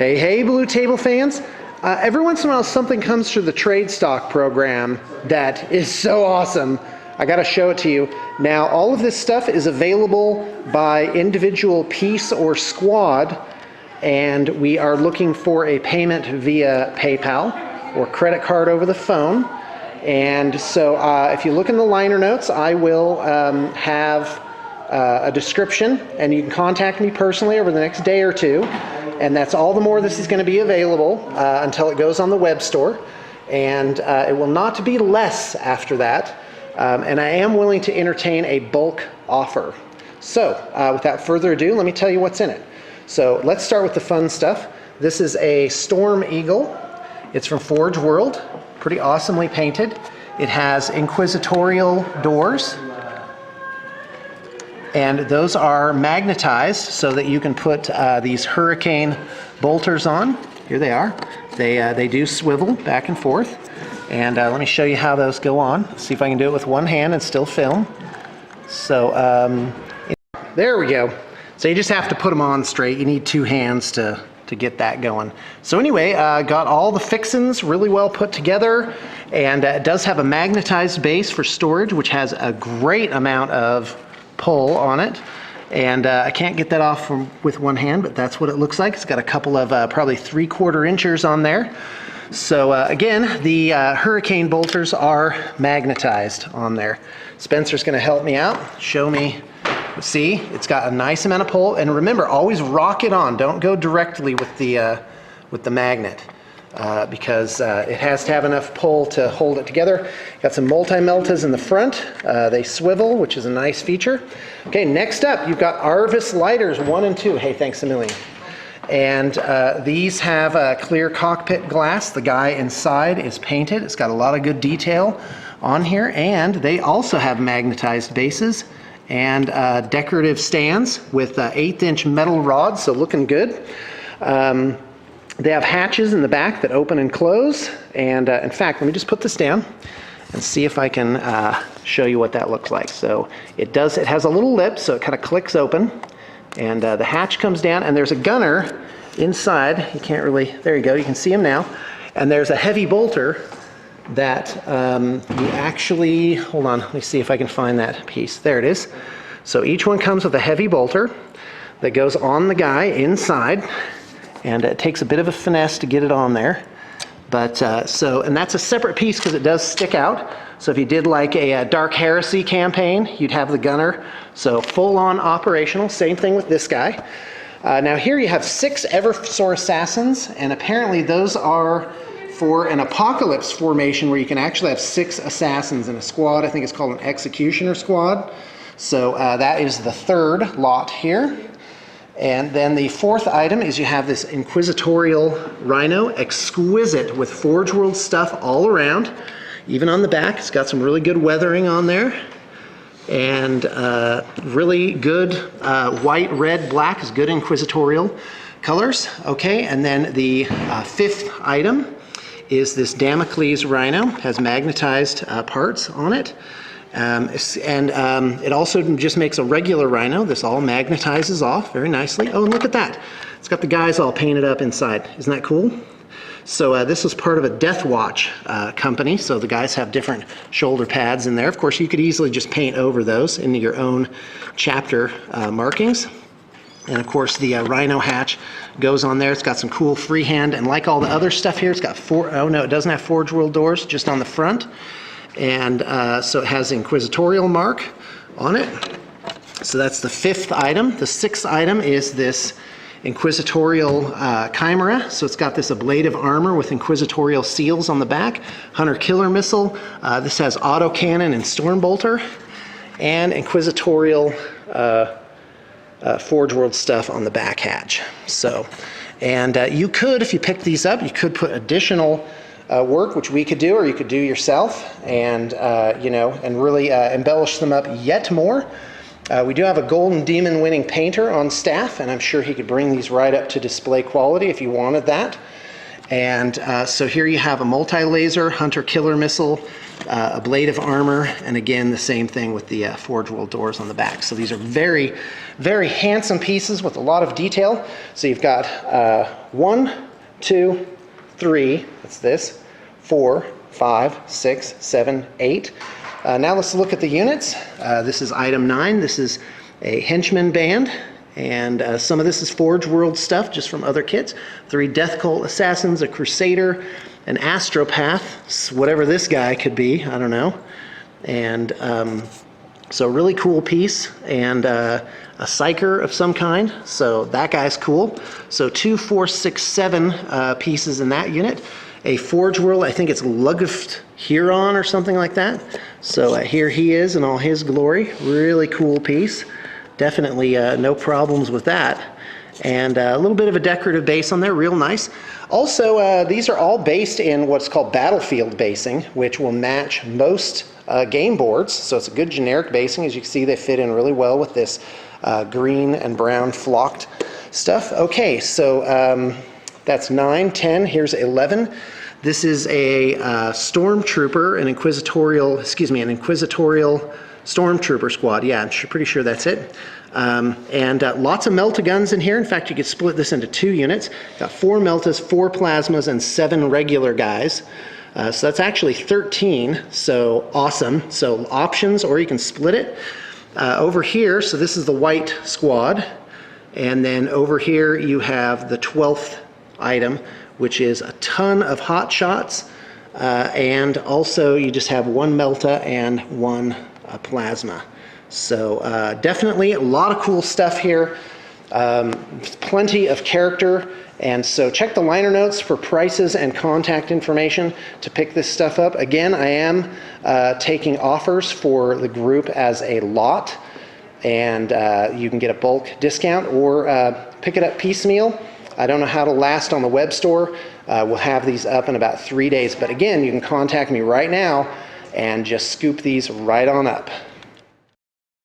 Hey, hey, Blue Table fans. Every once in a while something comes through the trade stock program that is so awesome. I gotta show it to you. Now, all of this stuff is available by individual piece or squad, and we are looking for a payment via PayPal or credit card over the phone. And so if you look in the liner notes, I will have a description, and you can contact me personally over the next day or two. And that's all the more this is going to be available until it goes on the Webstore. And it will not be less after that. And I am willing to entertain a bulk offer. So without further ado, let me tell you what's in it. So let's start with the fun stuff. This is a Storm Eagle. It's from Forge World. Pretty awesomely painted. It has inquisitorial doors. And those are magnetized so that you can put these hurricane bolters on. Here they are. They do swivel back and forth. And let me show you how those go on. Let's see if I can do it with one hand and still film. So there we go. So you just have to put them on straight. You need two hands to get that going. So anyway, got all the fixins really well put together, and it does have a magnetized base for storage, which has a great amount of pull on it. And I can't get that off with one hand, but that's what it looks like. It's got a couple of probably 3/4 inchers on there. So again, the hurricane bolters are magnetized on there. Spencer's going to help me out, show me. See, it's got a nice amount of pull, and remember, always rock it on. Don't go directly with the magnet because it has to have enough pull to hold it together. Got some multi-meltas in the front. They swivel, which is a nice feature. Okay, next up, you've got Arvus Lighters 1 and 2. Hey, thanks a million. And these have clear cockpit glass. The guy inside is painted. It's got a lot of good detail on here, and they also have magnetized bases and decorative stands with 1/8" metal rods, so looking good. They have hatches in the back that open and close, and in fact, let me just put this down and see if I can show you what that looks like. So it has a little lip, so it kind of clicks open, and the hatch comes down, and there's a gunner inside. You can't really, there you go, you can see him now. And there's a heavy bolter that you actually, hold on, let me see if I can find that piece. There it is. So each one comes with a heavy bolter that goes on the guy inside, and it takes a bit of a finesse to get it on there. But and that's a separate piece because it does stick out. So if you did like a Dark Heresy campaign, you'd have the gunner. So full on operational, same thing with this guy. Now here you have 6 Eversors assassins, and apparently those are for an apocalypse formation where you can actually have 6 assassins in a squad. I think it's called an executioner squad. So that is the 3rd lot here. And then the 4th item is you have this Inquisitorial Rhino, exquisite with Forge World stuff all around. Even on the back, it's got some really good weathering on there. And really good white, red, black is good Inquisitorial colors. Okay, and then the 5th item is this Damocles Rhino. Has magnetized parts on it. It also just makes a regular Rhino. This all magnetizes off very nicely. Oh, and look at that. It's got the guys all painted up inside. Isn't that cool? So this was part of a Death Watch company, so the guys have different shoulder pads in there. Of course, you could easily just paint over those into your own chapter markings. And of course, the Rhino hatch goes on there. It's got some cool freehand, and like all the other stuff here, it's got it doesn't have Forge World doors, just on the front. And so it has the Inquisitorial mark on it. So that's the 5th item. The 6th item is this Inquisitorial Chimera. So it's got this ablative armor with Inquisitorial seals on the back. Hunter Killer Missile. This has autocannon and Stormbolter. And Inquisitorial Forge World stuff on the back hatch. So, and you could, if you picked these up, you could put additional work, which we could do, or you could do yourself, and and really embellish them up yet more. We do have a Golden Demon winning painter on staff, and I'm sure he could bring these right up to display quality if you wanted that. And so here you have a multi-laser hunter-killer missile, a blade of armor, and again the same thing with the Forge World doors on the back. So these are very, very handsome pieces with a lot of detail. So you've got 1, 2, 3, that's this, 4, 5, 6, 7, 8. Now let's look at the units. This is item 9. This is a Henchman band. And some of this is Forge World stuff just from other kits. 3 Death Cult Assassins, a Crusader, an Astropath, whatever this guy could be, I don't know. And so really cool piece, and a Psyker of some kind, so that guy's cool. So 2, 4, 6, 7 pieces in that unit. A Forge World, I think it's Lugft Huron or something like that. So here he is in all his glory, really cool piece. Definitely no problems with that. And a little bit of a decorative base on there, real nice. Also, these are all based in what's called battlefield basing, which will match most game boards. So it's a good generic basing. As you can see, they fit in really well with this green and brown flocked stuff. Okay, so that's 9, 10, here's 11. This is a Stormtrooper, an Inquisitorial Stormtrooper squad. Yeah, I'm pretty sure that's it. And lots of Melta guns in here. In fact, you could split this into 2 units. Got 4 Meltas, 4 Plasmas, and 7 regular guys. So that's actually 13, so awesome. So options, or you can split it. Over here, so this is the white squad. And then over here you have the 12th item, which is a ton of hot shots. And also you just have 1 Melta and 1 Plasma. So definitely a lot of cool stuff here. Plenty of character. And so check the liner notes for prices and contact information to pick this stuff up. Again, I am taking offers for the group as a lot, and you can get a bulk discount or pick it up piecemeal. I don't know how to last on the Webstore. We'll have these up in about 3 days. But again, you can contact me right now and just scoop these right on up.